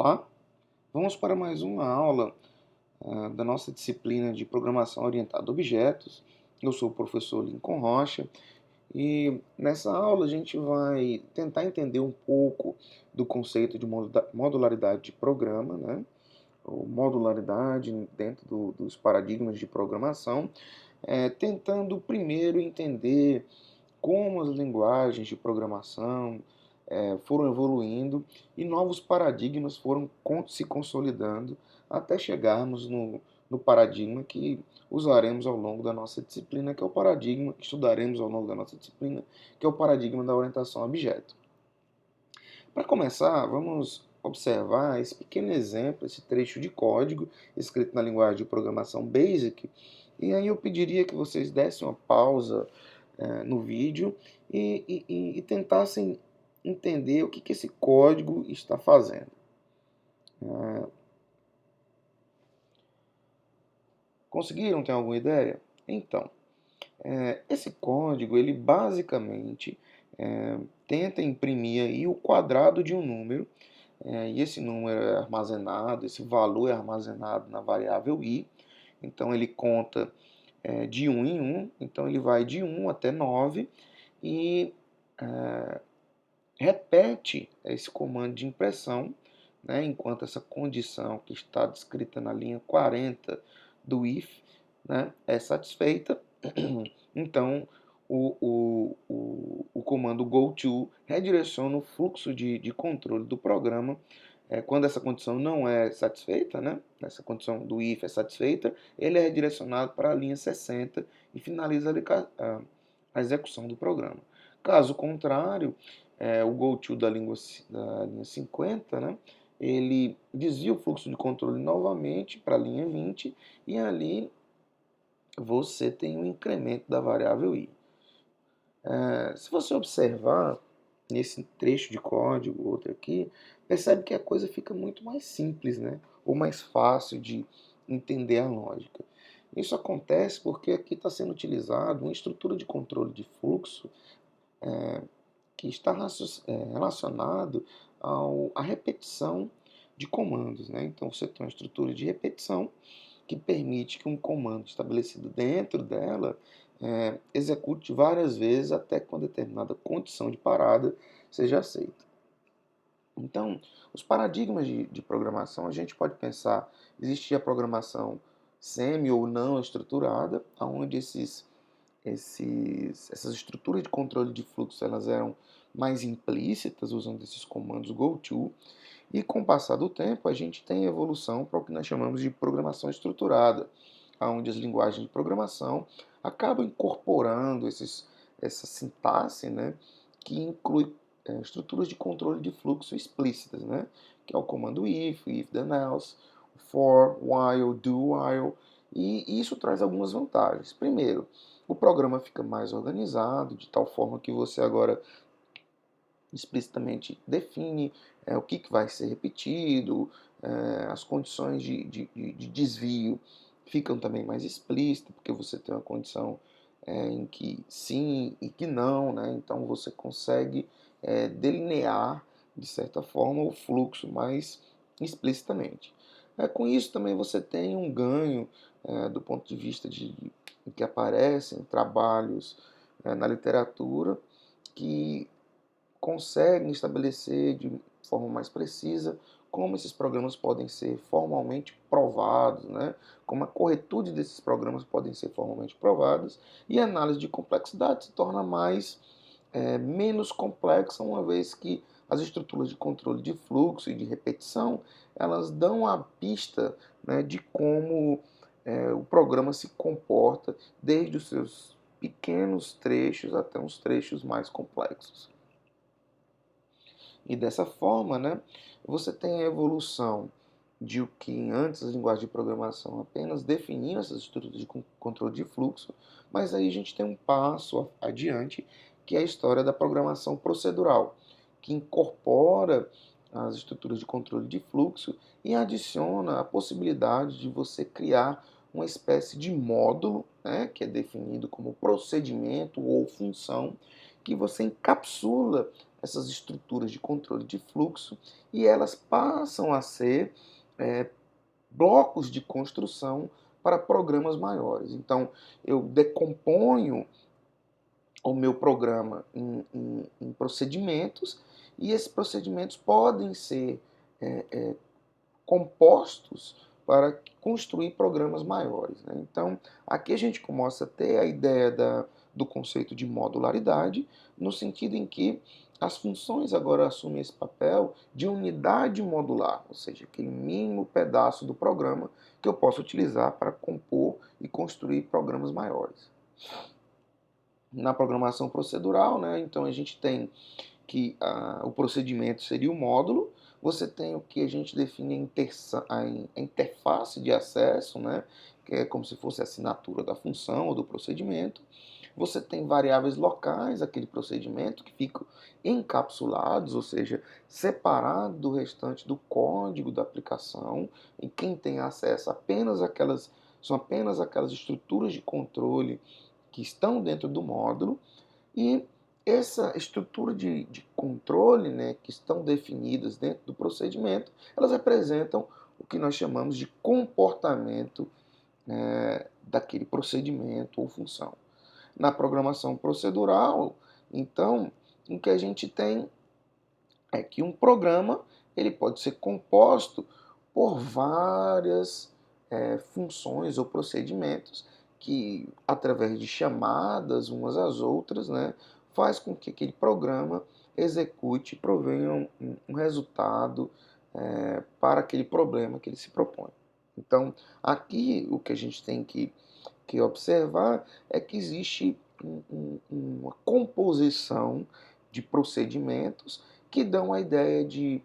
Olá, vamos para mais uma aula da nossa disciplina de Programação Orientada a Objetos. Eu sou o professor Lincoln Rocha e nessa aula a gente vai tentar entender um pouco do conceito de modularidade de programa, né? Ou modularidade dentro dos paradigmas de programação, tentando primeiro entender como as linguagens de programação foram evoluindo e novos paradigmas foram se consolidando até chegarmos no paradigma que usaremos ao longo da nossa disciplina, que é o paradigma que estudaremos ao longo da nossa disciplina, que é o paradigma da orientação a objeto. Para começar, vamos observar esse pequeno exemplo, esse trecho de código escrito na linguagem de programação BASIC, e aí eu pediria que vocês dessem uma pausa no vídeo e tentassem entender o que esse código está fazendo. Conseguiram ter alguma ideia? Então, esse código, ele basicamente tenta imprimir aí o quadrado de um número, e esse número é armazenado, esse valor é armazenado na variável i. Então ele conta de 1 em 1, então ele vai de 1 até 9 e repete esse comando de impressão, né, enquanto essa condição que está descrita na linha 40 do if, né, é satisfeita. Então o comando goTo redireciona o fluxo de controle do programa. Quando essa condição não é satisfeita, né, essa condição do if é satisfeita, ele é redirecionado para a linha 60 e finaliza a execução do programa. Caso contrário, o goTo da linha 50, né, ele desvia o fluxo de controle novamente para a linha 20 e ali você tem um incremento da variável i. Se você observar nesse trecho de código, outro aqui, percebe que a coisa fica muito mais simples, né? Ou mais fácil de entender a lógica. Isso acontece porque aqui está sendo utilizado uma estrutura de controle de fluxo que está relacionado à repetição de comandos, né? Então você tem uma estrutura de repetição que permite que um comando estabelecido dentro dela execute várias vezes até que uma determinada condição de parada seja aceita. Então, os paradigmas de programação, a gente pode pensar, existia a programação semi ou não estruturada, onde essas estruturas de controle de fluxo elas eram mais implícitas, usando esses comandos goTo, e com o passar do tempo a gente tem evolução para o que nós chamamos de programação estruturada, onde as linguagens de programação acabam incorporando essa sintaxe, né, que inclui estruturas de controle de fluxo explícitas, né, que é o comando if then else, for, while, do while, e isso traz algumas vantagens. Primeiro, o programa fica mais organizado, de tal forma que você agora explicitamente define o que vai ser repetido, as condições de desvio ficam também mais explícitas, porque você tem uma condição em que sim e que não, né? Então você consegue delinear, de certa forma, o fluxo mais explicitamente. Com isso também você tem um ganho do ponto de vista de que aparecem trabalhos na literatura que conseguem estabelecer de forma mais precisa como esses programas podem ser formalmente provados, né? Como a corretude desses programas podem ser formalmente provadas, e a análise de complexidade se torna menos complexa, uma vez que as estruturas de controle de fluxo e de repetição, elas dão a pista, né, de como o programa se comporta, desde os seus pequenos trechos até uns trechos mais complexos. E dessa forma, né, você tem a evolução de o que antes as linguagens de programação apenas definiam essas estruturas de controle de fluxo, mas aí a gente tem um passo adiante, que é a história da programação procedural, que incorpora as estruturas de controle de fluxo e adiciona a possibilidade de você criar uma espécie de módulo, né, que é definido como procedimento ou função, que você encapsula essas estruturas de controle de fluxo e elas passam a ser blocos de construção para programas maiores. Então, eu decomponho o meu programa em procedimentos e esses procedimentos podem ser compostos para construir programas maiores, né? Então, aqui a gente começa a ter a ideia do conceito de modularidade, no sentido em que as funções agora assumem esse papel de unidade modular, ou seja, aquele mínimo pedaço do programa que eu posso utilizar para compor e construir programas maiores. Na programação procedural, né, então a gente tem que o procedimento seria o módulo, você tem o que a gente define a interface de acesso, né, que é como se fosse a assinatura da função ou do procedimento. Você tem variáveis locais daquele procedimento que ficam encapsulados, ou seja, separados do restante do código da aplicação, e quem tem acesso são apenas aquelas estruturas de controle que estão dentro do módulo, e essa estrutura de controle, né, que estão definidas dentro do procedimento, elas representam o que nós chamamos de comportamento daquele procedimento ou função. Na programação procedural, então, o que a gente tem é que um programa ele pode ser composto por várias funções ou procedimentos que, através de chamadas umas às outras, né, faz com que aquele programa execute e provenha um resultado para aquele problema que ele se propõe. Então, aqui o que a gente tem que observar é que existe uma composição de procedimentos que dão a ideia de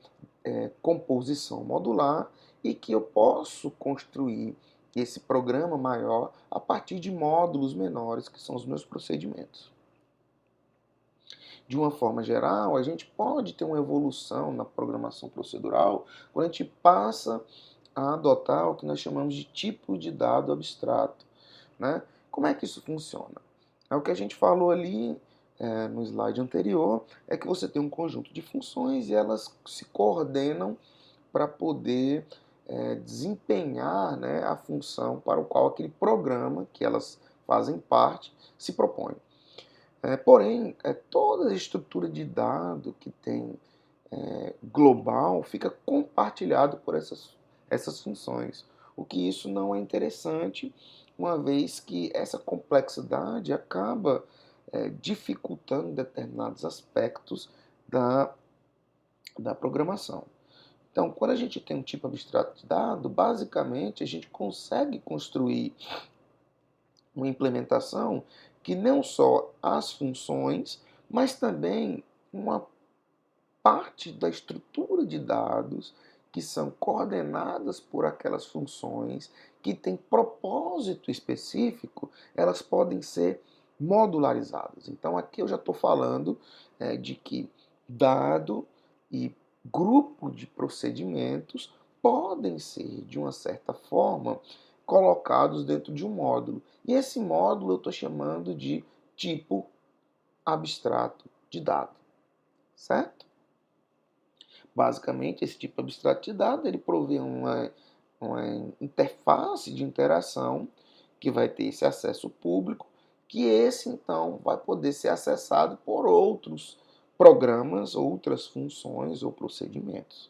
composição modular e que eu posso construir esse programa maior a partir de módulos menores, que são os meus procedimentos. De uma forma geral, a gente pode ter uma evolução na programação procedural quando a gente passa a adotar o que nós chamamos de tipo de dado abstrato, né? Como é que isso funciona? É o que a gente falou ali no slide anterior, é que você tem um conjunto de funções e elas se coordenam para poder desempenhar, né, a função para o qual aquele programa que elas fazem parte se propõe. Porém, toda a estrutura de dado que tem global fica compartilhado por essas funções, o que isso não é interessante, uma vez que essa complexidade acaba dificultando determinados aspectos da programação. Então, quando a gente tem um tipo abstrato de dado, basicamente a gente consegue construir uma implementação que não só as funções, mas também uma parte da estrutura de dados que são coordenadas por aquelas funções que têm propósito específico, elas podem ser modularizadas. Então aqui eu já estou falando de que dado e grupo de procedimentos podem ser, de uma certa forma, colocados dentro de um módulo. E esse módulo eu estou chamando de tipo abstrato de dado, certo? Basicamente, esse tipo abstrato de dado ele provê uma interface de interação que vai ter esse acesso público, que esse então vai poder ser acessado por outros programas, outras funções ou procedimentos,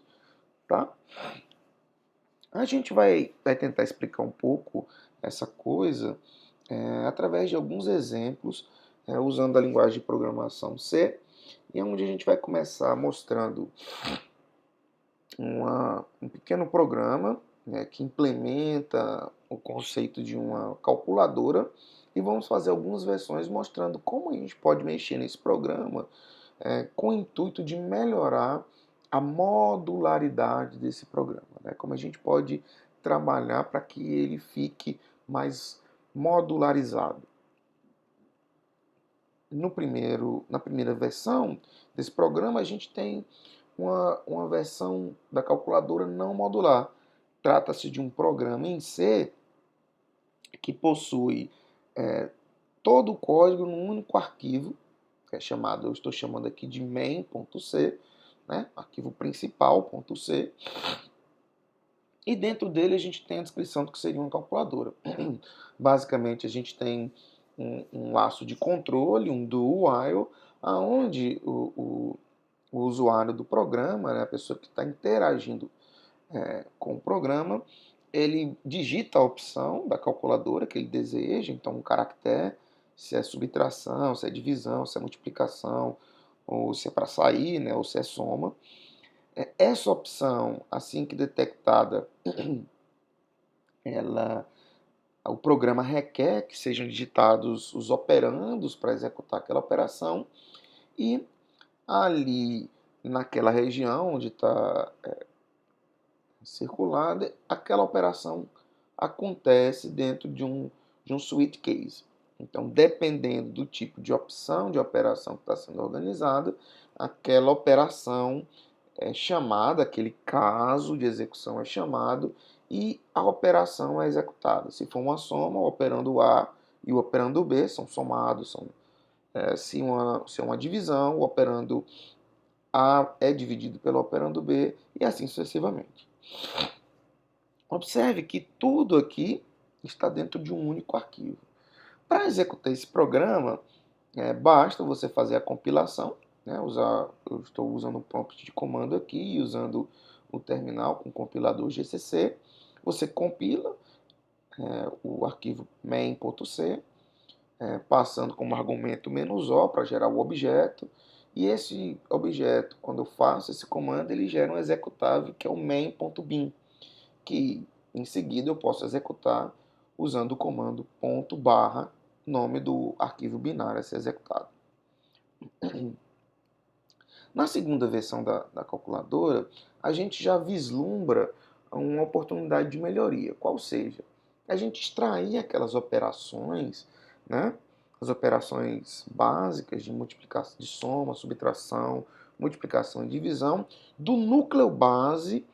tá? A gente vai tentar explicar um pouco essa coisa através de alguns exemplos, usando a linguagem de programação C, e é onde a gente vai começar mostrando um pequeno programa, né, que implementa o conceito de uma calculadora, e vamos fazer algumas versões mostrando como a gente pode mexer nesse programa com o intuito de melhorar a modularidade desse programa, né? Como a gente pode trabalhar para que ele fique mais modularizado. Na primeira versão desse programa, a gente tem uma versão da calculadora não modular. Trata-se de um programa em C que possui todo o código num único arquivo, que é chamado, eu estou chamando aqui de main.c, né? Arquivo principal.c. E dentro dele a gente tem a descrição do que seria uma calculadora. Basicamente a gente tem um laço de controle, um do while, aonde o usuário do programa, né, a pessoa que está interagindo com o programa, ele digita a opção da calculadora que ele deseja, então um caractere, se é subtração, se é divisão, se é multiplicação, ou se é para sair, né, ou se é soma. Essa opção, assim que detectada, o programa requer que sejam digitados os operandos para executar aquela operação e ali naquela região onde está circulada, aquela operação acontece dentro de um switch case. Então, dependendo do tipo de opção de operação que está sendo organizada, aquela operação é chamada, aquele caso de execução é chamado e a operação é executada. Se for uma soma, o operando A e o operando B são somados. Se é uma divisão, o operando A é dividido pelo operando B e assim sucessivamente. Observe que tudo aqui está dentro de um único arquivo. Para executar esse programa, basta você fazer a compilação, né? Eu estou usando o prompt de comando aqui, usando o terminal com o compilador GCC. Você compila o arquivo main.c, passando como argumento "-o" para gerar o objeto. E esse objeto, quando eu faço esse comando, ele gera um executável que é o main.bin, que em seguida eu posso executar usando o comando /, nome do arquivo binário a ser executado. Na segunda versão da calculadora, a gente já vislumbra uma oportunidade de melhoria, qual seja, a gente extrair aquelas operações, né, as operações básicas de multiplicação, de soma, subtração, multiplicação e divisão, do núcleo base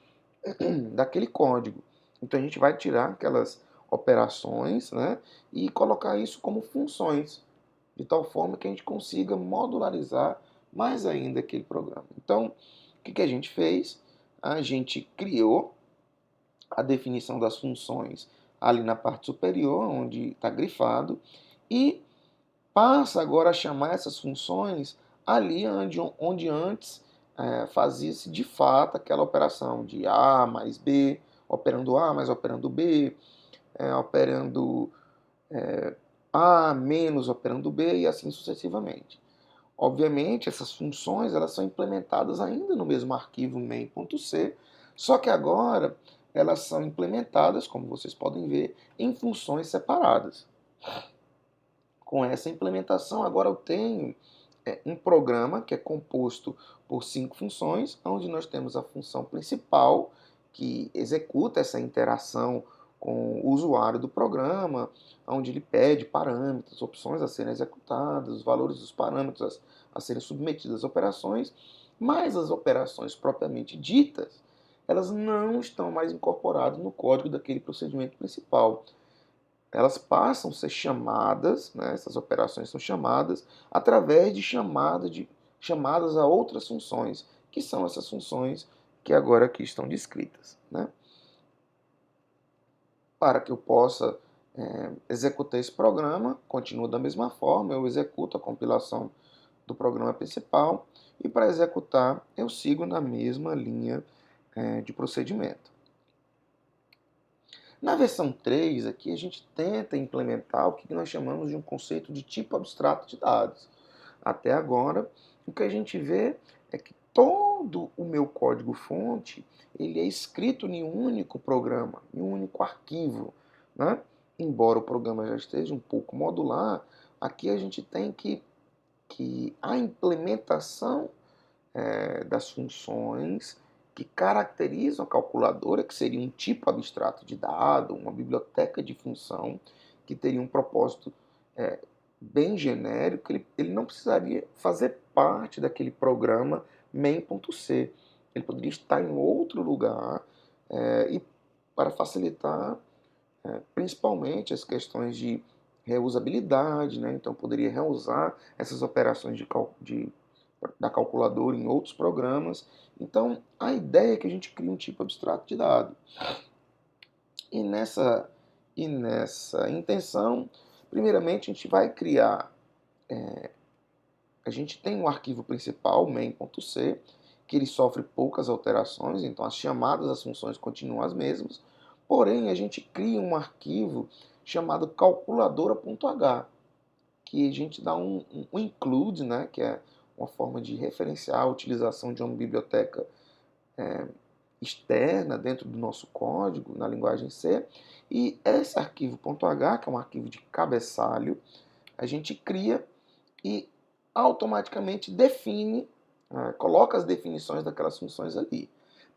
daquele código. Então a gente vai tirar aquelas operações, né, e colocar isso como funções, de tal forma que a gente consiga modularizar mais ainda aquele programa. Então, o que a gente fez? A gente criou a definição das funções ali na parte superior, onde está grifado, e passa agora a chamar essas funções ali onde antes fazia-se de fato aquela operação de A mais B, operando A mais operando B, operando A menos operando B e assim sucessivamente. Obviamente, essas funções elas são implementadas ainda no mesmo arquivo main.c, só que agora elas são implementadas, como vocês podem ver, em funções separadas. Com essa implementação, agora eu tenho um programa que é composto por 5 funções, onde nós temos a função principal, que executa essa interação com o usuário do programa, onde ele pede parâmetros, opções a serem executadas, os valores dos parâmetros a serem submetidos às operações, mas as operações propriamente ditas, elas não estão mais incorporadas no código daquele procedimento principal. Elas passam a ser chamadas, né, essas operações são chamadas através de chamadas a outras funções, que são essas funções que agora aqui estão descritas, né? Para que eu possa executar esse programa, continua da mesma forma, eu executo a compilação do programa principal e para executar eu sigo na mesma linha de procedimento. Na versão 3, aqui a gente tenta implementar o que nós chamamos de um conceito de tipo abstrato de dados. Até agora, o que a gente vê é que todo o meu código-fonte ele é escrito em um único programa, em um único arquivo, né? Embora o programa já esteja um pouco modular, aqui a gente tem que a implementação das funções que caracterizam a calculadora, que seria um tipo abstrato de dado, uma biblioteca de função, que teria um propósito bem genérico, ele não precisaria fazer parte daquele programa main.c. Ele poderia estar em outro lugar e para facilitar principalmente as questões de reusabilidade, né? Então poderia reusar essas operações da calculadora em outros programas. Então a ideia é que a gente crie um tipo abstrato de dado. E nessa intenção, primeiramente a gente vai criar, a gente tem um arquivo principal, main.c, que ele sofre poucas alterações, então as chamadas das funções continuam as mesmas, porém a gente cria um arquivo chamado calculadora.h, que a gente dá um include, né, que é uma forma de referenciar a utilização de uma biblioteca externa dentro do nosso código, na linguagem C, e esse arquivo .h, que é um arquivo de cabeçalho, a gente cria e automaticamente define, coloca as definições daquelas funções ali.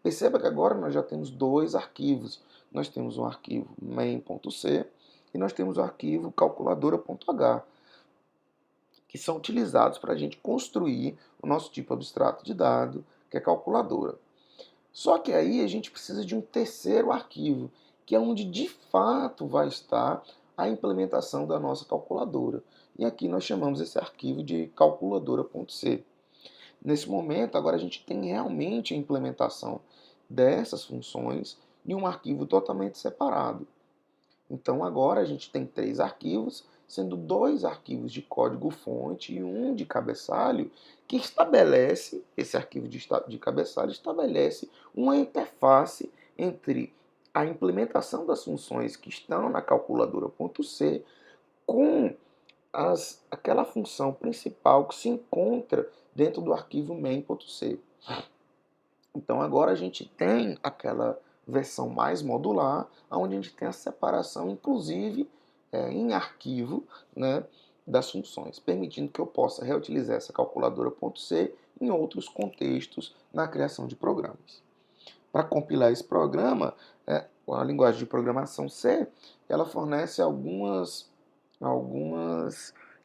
Perceba que agora nós já temos dois arquivos. Nós temos um arquivo main.c e nós temos o arquivo calculadora.h, que são utilizados para a gente construir o nosso tipo abstrato de dado, que é calculadora. Só que aí a gente precisa de um terceiro arquivo, que é onde de fato vai estar a implementação da nossa calculadora. E aqui nós chamamos esse arquivo de calculadora.c. Nesse momento, agora a gente tem realmente a implementação dessas funções em um arquivo totalmente separado. Então agora a gente tem 3 arquivos, sendo 2 arquivos de código-fonte e um de cabeçalho, que estabelece, esse arquivo de cabeçalho estabelece uma interface entre a implementação das funções que estão na calculadora.c com aquela função principal que se encontra dentro do arquivo main.c. Então agora a gente tem aquela versão mais modular, onde a gente tem a separação, inclusive em arquivo, né, das funções, permitindo que eu possa reutilizar essa calculadora.c em outros contextos na criação de programas. Para compilar esse programa, a linguagem de programação C, ela fornece algumas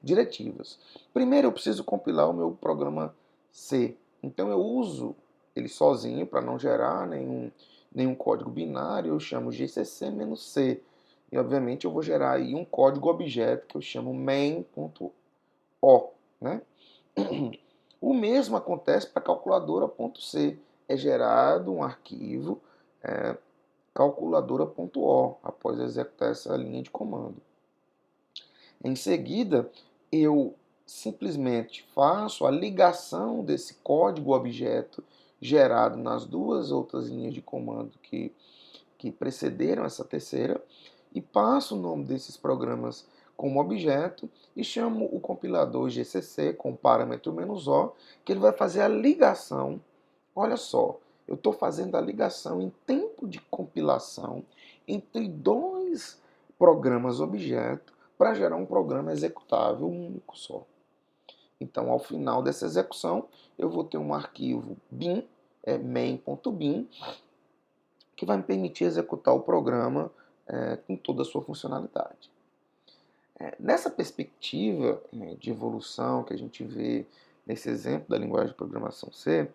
diretivas. Primeiro eu preciso compilar o meu programa C. Então eu uso ele sozinho para não gerar nenhum código binário, eu chamo gcc-c. E obviamente eu vou gerar aí um código objeto que eu chamo main.o, né? O mesmo acontece para a calculadora.c. É gerado um arquivo calculadora.o após executar essa linha de comando. Em seguida, eu simplesmente faço a ligação desse código objeto gerado nas duas outras linhas de comando que precederam essa terceira e passo o nome desses programas como objeto e chamo o compilador GCC com o parâmetro "-o", que ele vai fazer a ligação. Olha só, eu estou fazendo a ligação em tempo de compilação entre dois programas objeto para gerar um programa executável único só. Então, ao final dessa execução, eu vou ter um arquivo bin, main.bin, que vai me permitir executar o programa com toda a sua funcionalidade. Nessa perspectiva de evolução que a gente vê nesse exemplo da linguagem de programação C,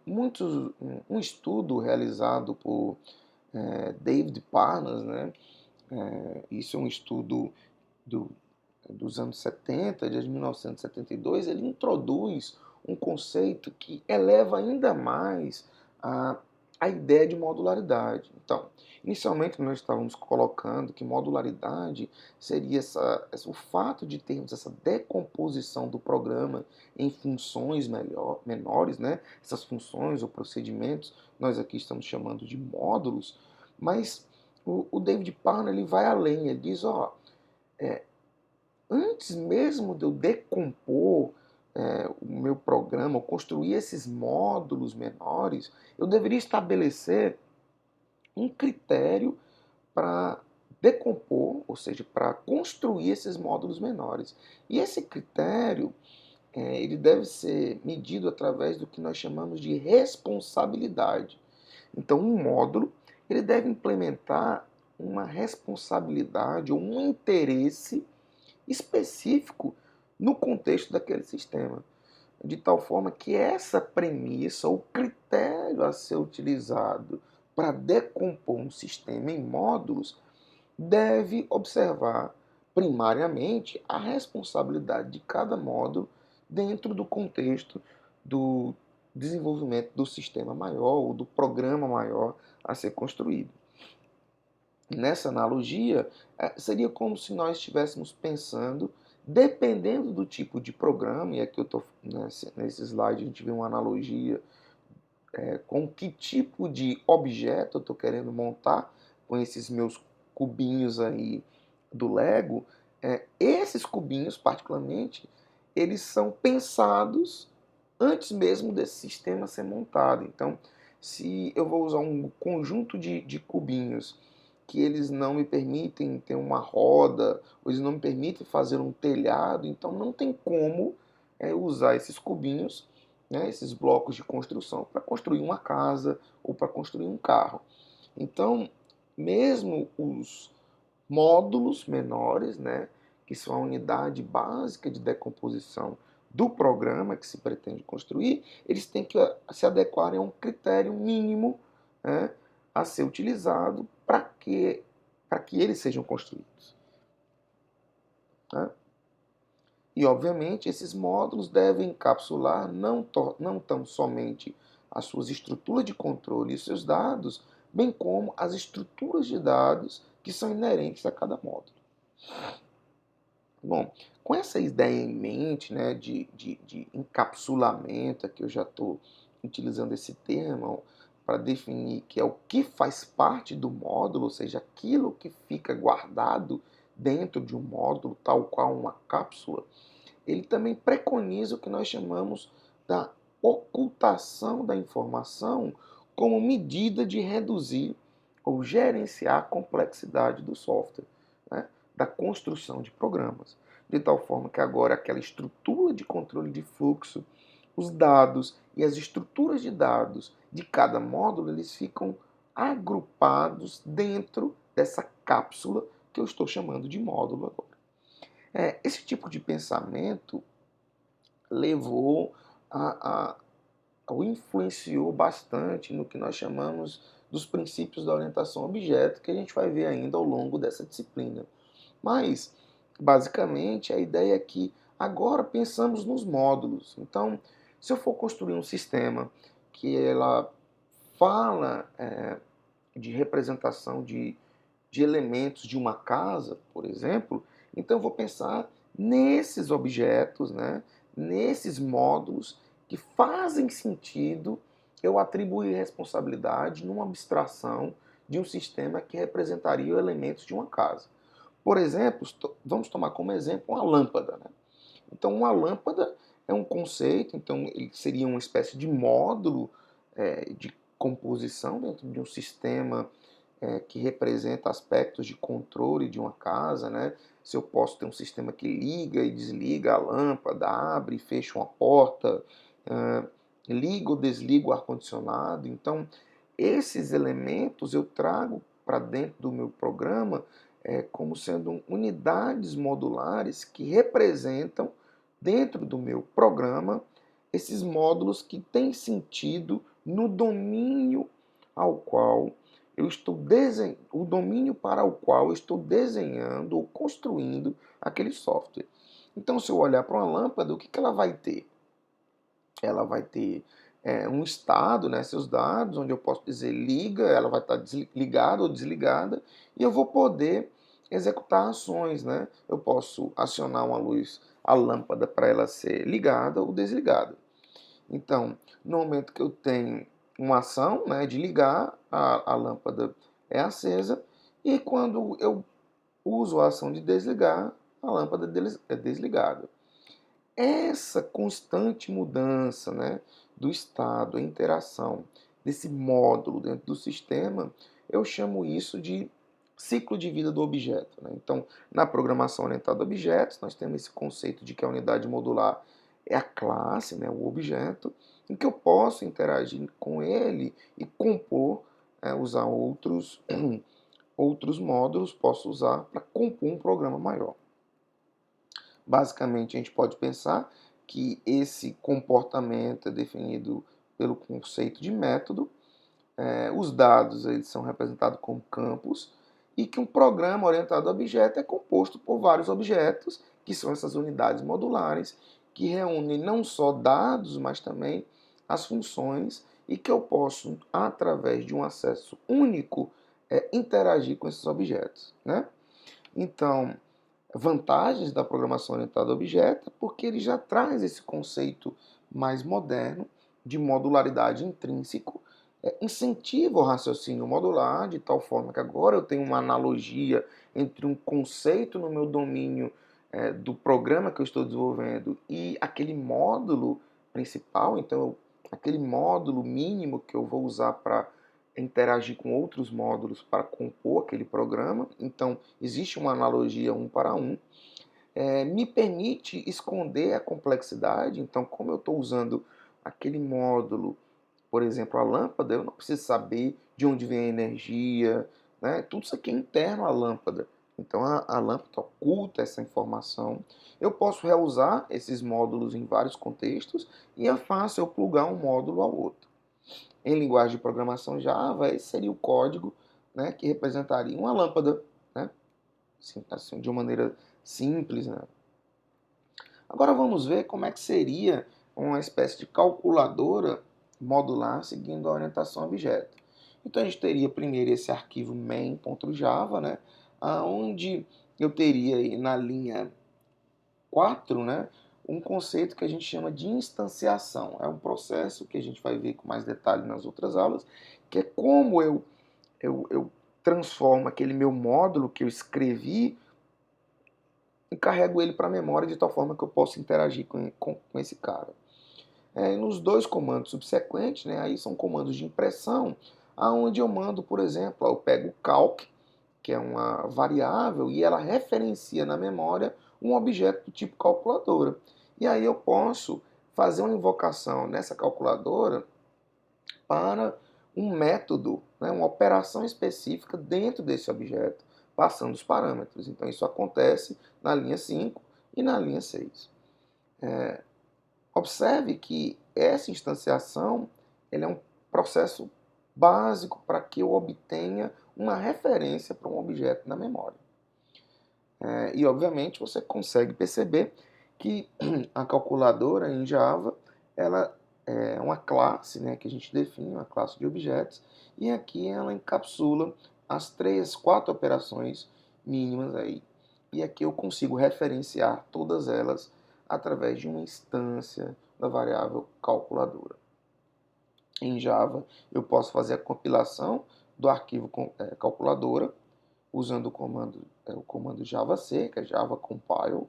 um estudo realizado por David Parnas, né, isso é um estudo dos anos 70, de 1972, ele introduz um conceito que eleva ainda mais a ideia de modularidade. Então, inicialmente nós estávamos colocando que modularidade seria o fato de termos essa decomposição do programa em funções menores, né? Essas funções ou procedimentos, nós aqui estamos chamando de módulos, mas o David Parner ele vai além, ele diz, antes mesmo de eu decompor o meu programa, ou construir esses módulos menores, eu deveria estabelecer um critério para decompor, ou seja, para construir esses módulos menores. E esse critério ele deve ser medido através do que nós chamamos de responsabilidade. Então, um módulo ele deve implementar uma responsabilidade ou um interesse específico no contexto daquele sistema, de tal forma que essa premissa, o critério a ser utilizado para decompor um sistema em módulos, deve observar primariamente, a responsabilidade de cada módulo dentro do contexto do desenvolvimento do sistema maior ou do programa maior a ser construído. Nessa analogia, seria como se nós estivéssemos pensando, dependendo do tipo de programa, e aqui eu estou nesse slide a gente vê uma analogia com que tipo de objeto eu estou querendo montar com esses meus cubinhos aí do Lego. Esses cubinhos, particularmente, eles são pensados antes mesmo desse sistema ser montado. Então, se eu vou usar um conjunto de cubinhos que eles não me permitem ter uma roda, ou eles não me permitem fazer um telhado, então não tem como usar esses cubinhos, né, esses blocos de construção, para construir uma casa ou para construir um carro. Então, mesmo os módulos menores, né, que são a unidade básica de decomposição do programa que se pretende construir, eles têm que se adequar a um critério mínimo, né, a ser utilizado para que eles sejam construídos. Né? E, obviamente, esses módulos devem encapsular não tão somente as suas estruturas de controle e seus dados, bem como as estruturas de dados que são inerentes a cada módulo. Bom, com essa ideia em mente, né, de encapsulamento, aqui eu já estou utilizando esse termo para definir que é o que faz parte do módulo, ou seja, aquilo que fica guardado dentro de um módulo, tal qual uma cápsula. Ele também preconiza o que nós chamamos da ocultação da informação como medida de reduzir ou gerenciar a complexidade do software, né, da construção de programas. De tal forma que agora aquela estrutura de controle de fluxo, os dados e as estruturas de dados de cada módulo, eles ficam agrupados dentro dessa cápsula que eu estou chamando de módulo agora. Esse tipo de pensamento levou ou influenciou bastante no que nós chamamos dos princípios da orientação a objeto, que a gente vai ver ainda ao longo dessa disciplina. Mas, basicamente, a ideia é que agora pensamos nos módulos. Então, se eu for construir um sistema que ela fala de representação de elementos de uma casa, por exemplo, então eu vou pensar nesses objetos, né, nesses módulos que fazem sentido eu atribuir responsabilidade numa abstração de um sistema que representaria elementos de uma casa. Por exemplo, vamos tomar como exemplo uma lâmpada. Né? Então, uma lâmpada é um conceito, então ele seria uma espécie de módulo de composição dentro de um sistema que representa aspectos de controle de uma casa, né? Se eu posso ter um sistema que liga e desliga a lâmpada, abre e fecha uma porta, liga ou desliga o ar-condicionado. Então, esses elementos eu trago para dentro do meu programa como sendo unidades modulares que representam, dentro do meu programa, esses módulos que têm sentido no domínio ao qual eu estou o domínio para o qual eu estou desenhando ou construindo aquele software. Então, se eu olhar para uma lâmpada, o que ela vai ter? Ela vai ter um estado, né, seus dados, onde eu posso dizer liga, ela vai estar ligada ou desligada, e eu vou poder executar ações. Né? Eu posso acionar uma luz, a lâmpada, para ela ser ligada ou desligada. Então, no momento que eu tenho uma ação, né, de ligar, a lâmpada é acesa, e quando eu uso a ação de desligar, a lâmpada é desligada. Essa constante mudança, né, do estado, a interação desse módulo dentro do sistema, eu chamo isso de ciclo de vida do objeto. Né? Então, na programação orientada a objetos, nós temos esse conceito de que a unidade modular é a classe, né, o objeto, em que eu posso interagir com ele e compor, usar outros módulos, posso usar para compor um programa maior. Basicamente, a gente pode pensar que esse comportamento é definido pelo conceito de método. Os dados eles são representados como campos e que um programa orientado a objeto é composto por vários objetos, que são essas unidades modulares, que reúnem não só dados, mas também as funções, e que eu posso, através de um acesso único, interagir com esses objetos, né? Então, vantagens da programação orientada a objeto, porque ele já traz esse conceito mais moderno de modularidade intrínseco, incentiva o raciocínio modular, de tal forma que agora eu tenho uma analogia entre um conceito no meu domínio do programa que eu estou desenvolvendo e aquele módulo principal, então aquele módulo mínimo que eu vou usar para interagir com outros módulos para compor aquele programa. Então, existe uma analogia um para um. Me permite esconder a complexidade. Então, como eu estou usando aquele módulo, por exemplo, a lâmpada, eu não preciso saber de onde vem a energia, né? Tudo isso aqui é interno à lâmpada. Então, a lâmpada oculta essa informação. Eu posso reusar esses módulos em vários contextos e é fácil eu plugar um módulo ao outro. Em linguagem de programação Java, esse seria o código, né, que representaria uma lâmpada, né, assim, de uma maneira simples. Né? Agora vamos ver como é que seria uma espécie de calculadora modular seguindo a orientação a objeto. Então a gente teria primeiro esse arquivo main.java, né, onde eu teria aí na linha 4, né, um conceito que a gente chama de instanciação. É um processo que a gente vai ver com mais detalhe nas outras aulas, que é como eu transformo aquele meu módulo que eu escrevi e carrego ele para a memória de tal forma que eu possa interagir com esse cara. E nos dois comandos subsequentes, né, aí são comandos de impressão, aonde eu mando, por exemplo, eu pego o calc, que é uma variável, e ela referencia na memória um objeto do tipo calculadora. E aí eu posso fazer uma invocação nessa calculadora para um método, né, uma operação específica dentro desse objeto, passando os parâmetros. Então isso acontece na linha 5 e na linha 6. Observe que essa instanciação ele é um processo básico para que eu obtenha uma referência para um objeto na memória. E, obviamente, você consegue perceber que a calculadora em Java ela é uma classe, né, que a gente define, uma classe de objetos, e aqui ela encapsula as quatro operações mínimas aí. E aqui eu consigo referenciar todas elas através de uma instância da variável calculadora. Em Java, eu posso fazer a compilação do arquivo calculadora, usando o comando javac, que é Java Compile,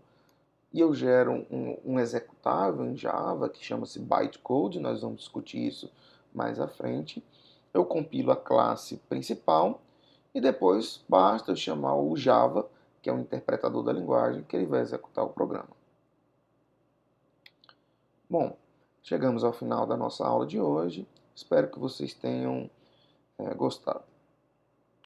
e eu gero um executável em Java que chama-se bytecode, nós vamos discutir isso mais à frente. Eu compilo a classe principal e depois basta eu chamar o Java, que é o interpretador da linguagem, que ele vai executar o programa. Bom, chegamos ao final da nossa aula de hoje. Espero que vocês tenham gostado.